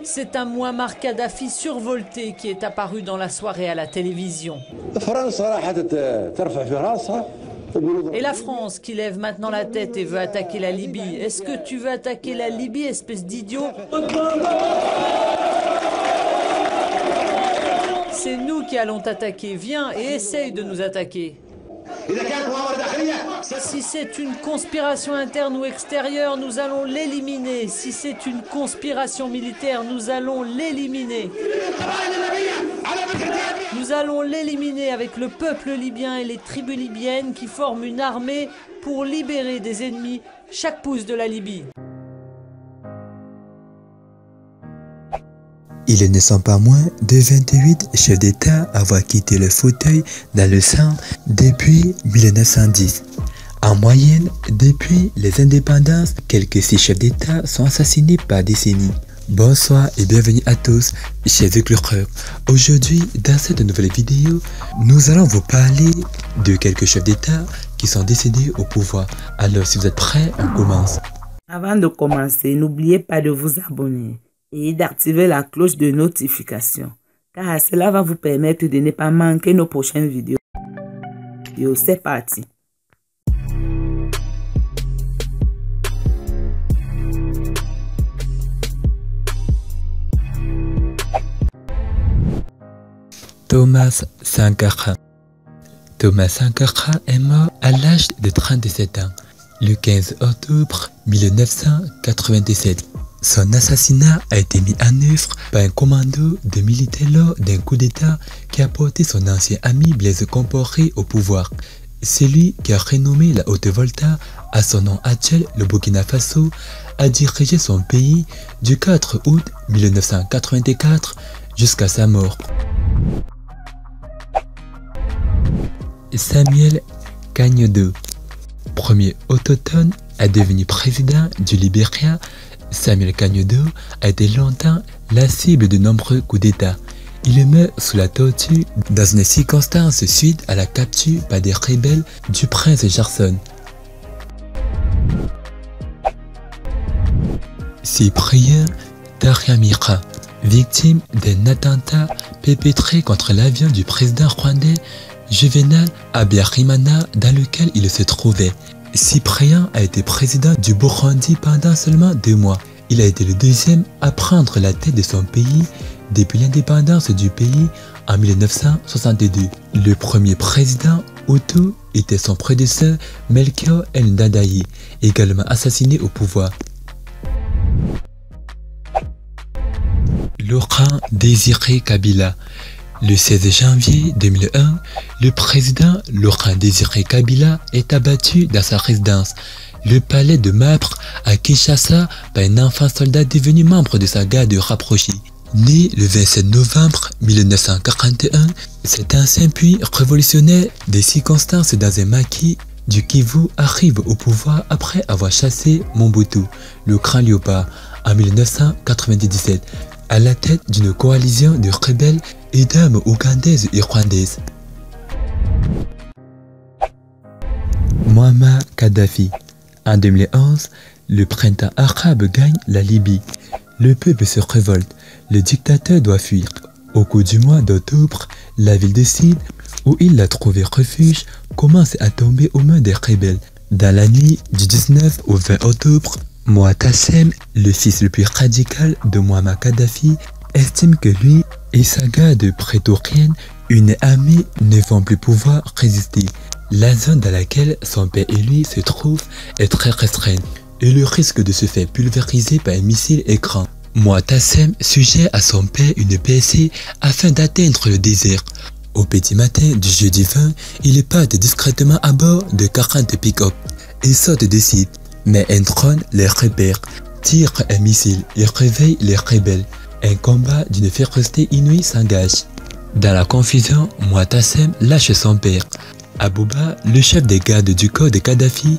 C'est un Mouammar Kadhafi survolté qui est apparu dans la soirée à la télévision. Et la France qui lève maintenant la tête et veut attaquer la Libye. Est-ce que tu veux attaquer la Libye, espèce d'idiot? C'est nous qui allons t'attaquer. Viens et essaye de nous attaquer. Si c'est une conspiration interne ou extérieure, nous allons l'éliminer. Si c'est une conspiration militaire, nous allons l'éliminer. Nous allons l'éliminer avec le peuple libyen et les tribus libyennes qui forment une armée pour libérer des ennemis chaque pouce de la Libye. Ils ne sont pas moins de 28 chefs d'État à avoir quitté le fauteuil dans le sang depuis 1910. En moyenne, depuis les indépendances, quelques 6 chefs d'État sont assassinés par décennie. Bonsoir et bienvenue à tous, chers éclaireurs. Aujourd'hui, dans cette nouvelle vidéo, nous allons vous parler de quelques chefs d'État qui sont décédés au pouvoir. Alors, si vous êtes prêts, on commence. Avant de commencer, n'oubliez pas de vous abonner et d'activer la cloche de notification, car cela va vous permettre de ne pas manquer nos prochaines vidéos. C'est parti. Thomas Sankara. Thomas Sankara est mort à l'âge de 37 ans, le 15 octobre 1997. Son assassinat a été mis en œuvre par un commando de militaires lors d'un coup d'État qui a porté son ancien ami Blaise Compaoré au pouvoir. C'est lui qui a renommé la Haute-Volta à son nom actuel, le Burkina Faso, a dirigé son pays du 4 août 1984 jusqu'à sa mort. Samuel Kagnedo, premier autochtone à devenir président du Libéria. Samuel Kagnedo a été longtemps la cible de nombreux coups d'État. Il meurt sous la torture dans une circonstance suite à la capture par des rebelles du prince Gerson. Cyprien Taryamira, victime d'un attentat perpétré contre l'avion du président rwandais Juvenal Habyarimana dans lequel il se trouvait. Cyprien a été président du Burundi pendant seulement 2 mois. Il a été le deuxième à prendre la tête de son pays depuis l'indépendance du pays en 1962. Le premier président Hutu était son prédécesseur Melchior Ndadaye, également assassiné au pouvoir. Laurent Désiré Kabila. Le 16 janvier 2001, le président Laurent Désiré Kabila est abattu dans sa résidence, le palais de Mabre à Kinshasa, par un enfant soldat devenu membre de sa garde rapprochée. Né le 27 novembre 1941, cet ancien puis révolutionnaire des circonstances dans un maquis du Kivu arrive au pouvoir après avoir chassé Mobutu, le Grand Léopard, en 1997. À la tête d'une coalition de rebelles et d'armes ougandaises et rwandaises. Mouammar Kadhafi. En 2011, le printemps arabe gagne la Libye. Le peuple se révolte. Le dictateur doit fuir. Au cours du mois d'octobre, la ville de Sid, où il a trouvé refuge, commence à tomber aux mains des rebelles. Dans la nuit du 19 au 20 octobre, Moatassem, le fils le plus radical de Mouammar Kadhafi, estime que lui et sa garde prétorienne, une armée, ne vont plus pouvoir résister. La zone dans laquelle son père et lui se trouvent est très restreinte et le risque de se faire pulvériser par un missile est grand. Moatassem suggère à son père une percée afin d'atteindre le désert. Au petit matin du jeudi 20, il part discrètement à bord de 40 pick-up et saute des sites. Mais un drone les repère, tire un missile et réveille les rebelles. Un combat d'une férocité inouïe s'engage. Dans la confusion, Moatassem lâche son père. Abouba, le chef des gardes du corps de Kadhafi,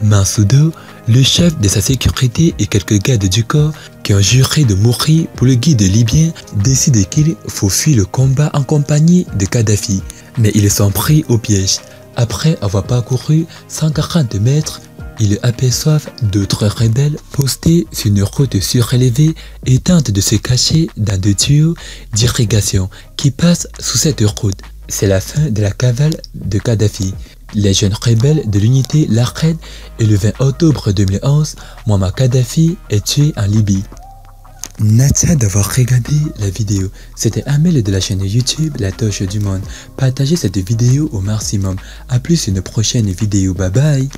Mansoudo, le chef de sa sécurité et quelques gardes du corps qui ont juré de mourir pour le guide libyen, décident qu'il faut fuir le combat en compagnie de Kadhafi. Mais ils sont pris au piège. Après avoir parcouru 140 mètres, ils aperçoivent d'autres rebelles postés sur une route surélevée et tentent de se cacher dans des tuyaux d'irrigation qui passent sous cette route. C'est la fin de la cavale de Kadhafi. Les jeunes rebelles de l'unité Lahed et le 20 octobre 2011, Muammar Kadhafi est tué en Libye. Merci d'avoir regardé la vidéo. C'était Amel de la chaîne YouTube La Torche du Monde. Partagez cette vidéo au maximum. A plus une prochaine vidéo. Bye bye.